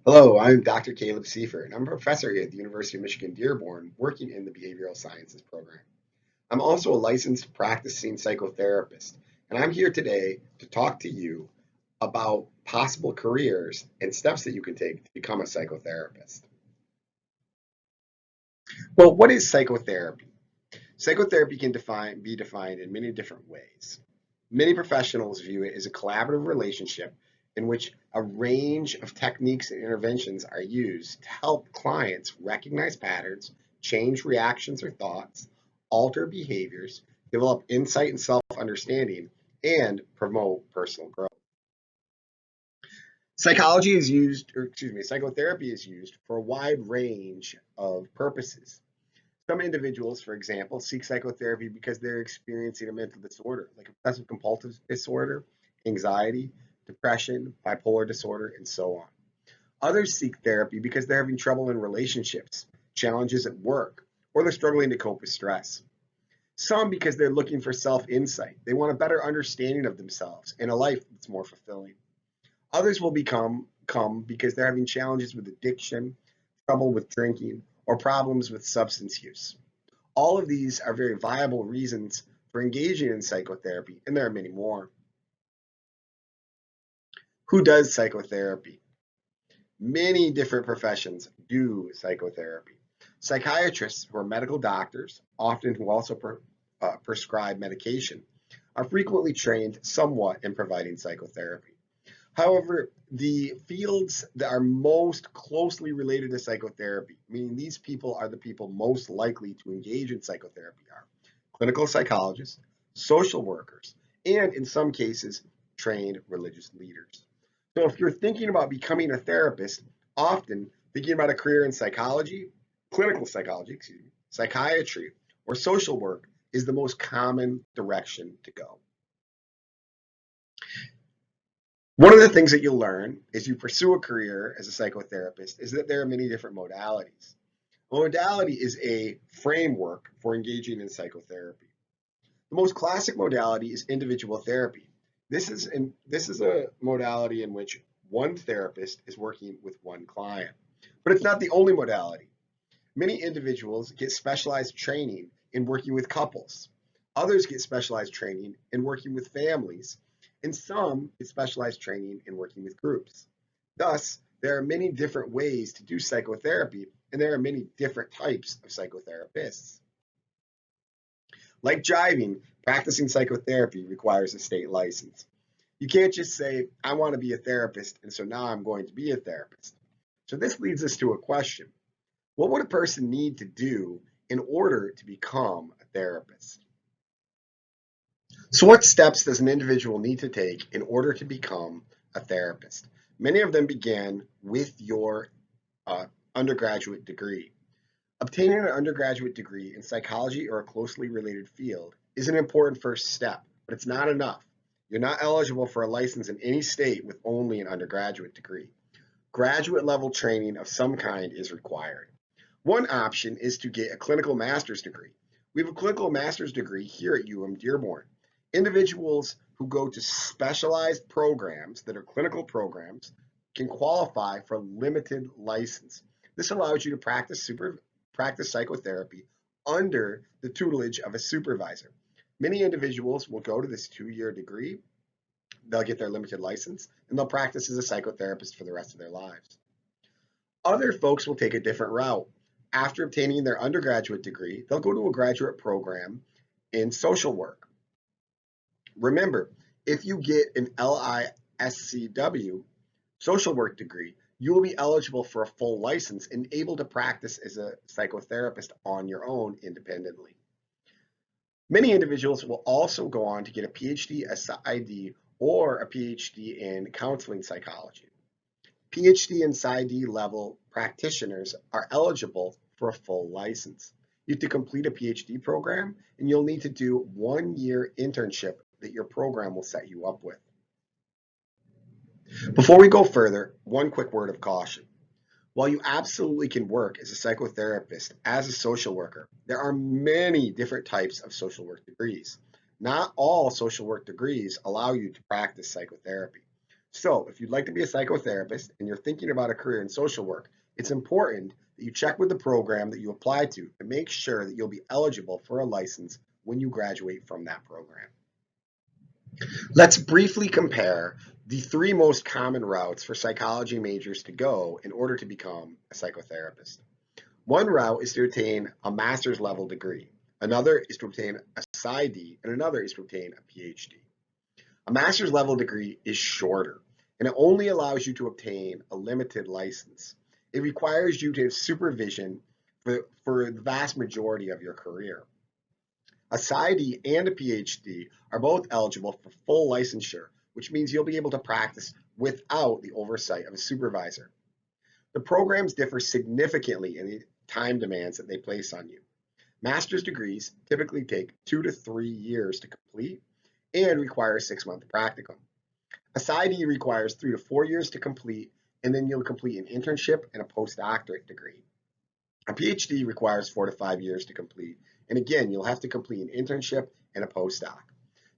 Hello, I'm Dr. Caleb Siefert, and I'm a professor here at the University of Michigan-Dearborn, working in the behavioral sciences program. I'm also a licensed practicing psychotherapist, and I'm here today to talk to you about possible careers and steps that you can take to become a psychotherapist. Well, what is psychotherapy? Psychotherapy can be defined in many different ways. Many professionals view it as a collaborative relationship in which a range of techniques and interventions are used to help clients recognize patterns, change reactions or thoughts, alter behaviors, develop insight and self-understanding, and promote personal growth. Psychotherapy is used for a wide range of purposes. Some individuals, for example, seek psychotherapy because they're experiencing a mental disorder, like obsessive compulsive disorder, anxiety, depression, bipolar disorder, and so on. Others seek therapy because they're having trouble in relationships, challenges at work, or they're struggling to cope with stress. Some because they're looking for self-insight. They want a better understanding of themselves and a life that's more fulfilling. Others will come because they're having challenges with addiction, trouble with drinking, or problems with substance use. All of these are very viable reasons for engaging in psychotherapy, and there are many more. Who does psychotherapy? Many different professions do psychotherapy. Psychiatrists, who are medical doctors, often who also prescribe medication, are frequently trained somewhat in providing psychotherapy. However, the fields that are most closely related to psychotherapy, meaning these people are the people most likely to engage in psychotherapy, are clinical psychologists, social workers, and in some cases, trained religious leaders. So if you're thinking about becoming a therapist, often thinking about a career in psychology, clinical psychology, psychiatry, or social work is the most common direction to go. One of the things that you'll learn as you pursue a career as a psychotherapist is that there are many different modalities. A modality is a framework for engaging in psychotherapy. The most classic modality is individual therapy. This is a modality in which one therapist is working with one client. But it's not the only modality. Many individuals get specialized training in working with couples. Others get specialized training in working with families, and some get specialized training in working with groups. Thus, there are many different ways to do psychotherapy, and there are many different types of psychotherapists. Like driving, practicing psychotherapy requires a state license. You can't just say, I want to be a therapist, and so now I'm going to be a therapist. So this leads us to a question. What would a person need to do in order to become a therapist? So what steps does an individual need to take in order to become a therapist? Many of them begin with your undergraduate degree. Obtaining an undergraduate degree in psychology or a closely related field is an important first step, but it's not enough. You're not eligible for a license in any state with only an undergraduate degree. Graduate level training of some kind is required. One option is to get a clinical master's degree. We have a clinical master's degree here at UM-Dearborn. Individuals who go to specialized programs that are clinical programs can qualify for limited license. This allows you to practice psychotherapy under the tutelage of a supervisor. Many individuals will go to this 2-year degree, they'll get their limited license, and they'll practice as a psychotherapist for the rest of their lives. Other folks will take a different route. After obtaining their undergraduate degree, they'll go to a graduate program in social work. Remember, if you get an LISCW, social work degree, you will be eligible for a full license and able to practice as a psychotherapist on your own independently. Many individuals will also go on to get a PhD, SID, or a PhD in counseling psychology. PhD and PsyD level practitioners are eligible for a full license. You have to complete a PhD program, and you'll need to do 1-year internship that your program will set you up with. Before we go further, one quick word of caution. While you absolutely can work as a psychotherapist, as a social worker, there are many different types of social work degrees. Not all social work degrees allow you to practice psychotherapy. So if you'd like to be a psychotherapist and you're thinking about a career in social work, it's important that you check with the program that you apply to make sure that you'll be eligible for a license when you graduate from that program. Let's briefly compare the three most common routes for psychology majors to go in order to become a psychotherapist. One route is to obtain a master's level degree. Another is to obtain a PsyD, and another is to obtain a PhD. A master's level degree is shorter, and it only allows you to obtain a limited license. It requires you to have supervision for the vast majority of your career. A PsyD and a PhD are both eligible for full licensure, which means you'll be able to practice without the oversight of a supervisor. The programs differ significantly in the time demands that they place on you. Master's degrees typically take 2 to 3 years to complete and require a 6-month practicum. A PsyD requires 3 to 4 years to complete, and then you'll complete an internship and a postdoctorate degree. A PhD requires 4 to 5 years to complete, and again, you'll have to complete an internship and a postdoc.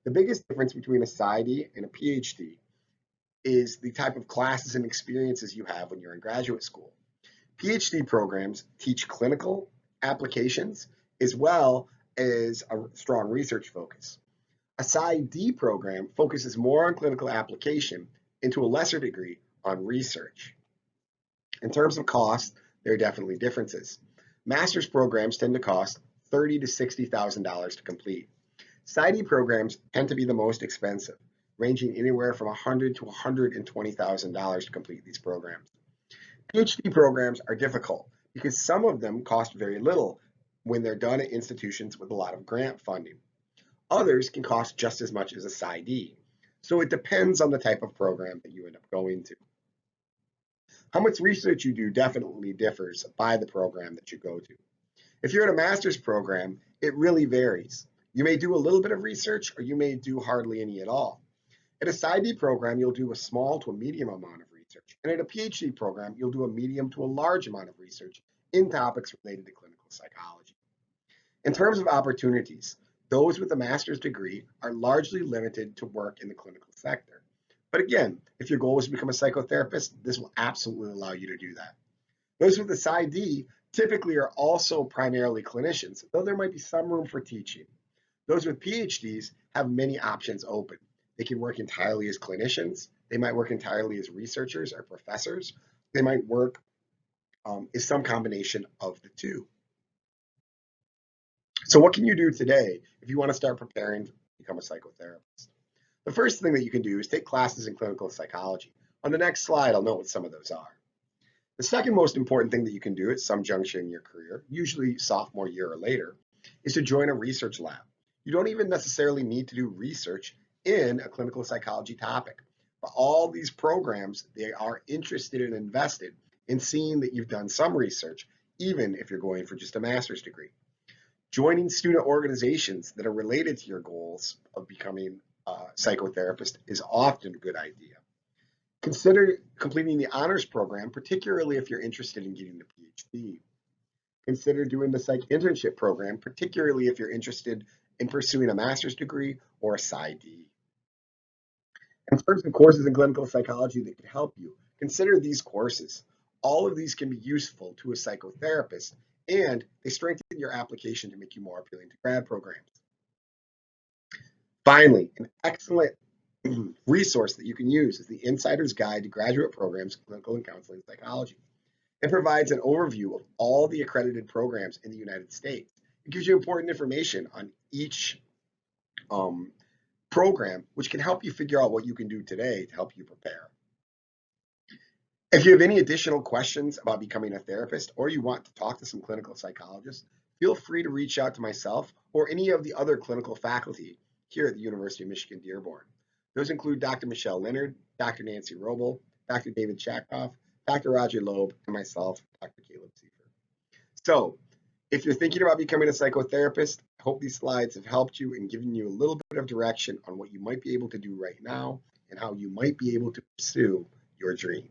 The biggest difference between a PsyD and a PhD is the type of classes and experiences you have when you're in graduate school. PhD programs teach clinical applications as well as a strong research focus. A PsyD program focuses more on clinical application and to a lesser degree on research. In terms of cost, there are definitely differences. Master's programs tend to cost $30,000 to $60,000 to complete. PsyD programs tend to be the most expensive, ranging anywhere from $100,000 to $120,000 to complete these programs. PhD programs are difficult because some of them cost very little when they're done at institutions with a lot of grant funding. Others can cost just as much as a PsyD, so it depends on the type of program that you end up going to. How much research you do definitely differs by the program that you go to. If you're in a master's program, it really varies. You may do a little bit of research or you may do hardly any at all. At a PsyD program, you'll do a small to a medium amount of research. And at a PhD program, you'll do a medium to a large amount of research in topics related to clinical psychology. In terms of opportunities, those with a master's degree are largely limited to work in the clinical sector. But again, if your goal is to become a psychotherapist, this will absolutely allow you to do that. Those with a PsyD typically are also primarily clinicians, though there might be some room for teaching. Those with PhDs have many options open. They can work entirely as clinicians. They might work entirely as researchers or professors. They might work as some combination of the two. So what can you do today if you want to start preparing to become a psychotherapist? The first thing that you can do is take classes in clinical psychology. On the next slide, I'll note what some of those are. The second most important thing that you can do at some juncture in your career, usually sophomore year or later, is to join a research lab. You don't even necessarily need to do research in a clinical psychology topic. But all these programs, they are interested and invested in seeing that you've done some research, even if you're going for just a master's degree. Joining student organizations that are related to your goals of becoming a psychotherapist is often a good idea. Consider completing the honors program, particularly if you're interested in getting a PhD. Consider doing the psych internship program, particularly if you're interested in pursuing a master's degree or a PsyD. In terms of courses in clinical psychology that could help you, consider these courses. All of these can be useful to a psychotherapist, and they strengthen your application to make you more appealing to grad programs. Finally, an excellent resource that you can use is the Insider's Guide to Graduate Programs in Clinical and Counseling Psychology. It provides an overview of all the accredited programs in the United States. It gives you important information on each program, which can help you figure out what you can do today to help you prepare. If you have any additional questions about becoming a therapist or you want to talk to some clinical psychologists, feel free to reach out to myself or any of the other clinical faculty here at the University of Michigan-Dearborn. Those include Dr. Michelle Leonard, Dr. Nancy Robel, Dr. David Chakoff, Dr. Roger Loeb, and myself, Dr. Caleb Siefert. So, if you're thinking about becoming a psychotherapist, I hope these slides have helped you and given you a little bit of direction on what you might be able to do right now and how you might be able to pursue your dream.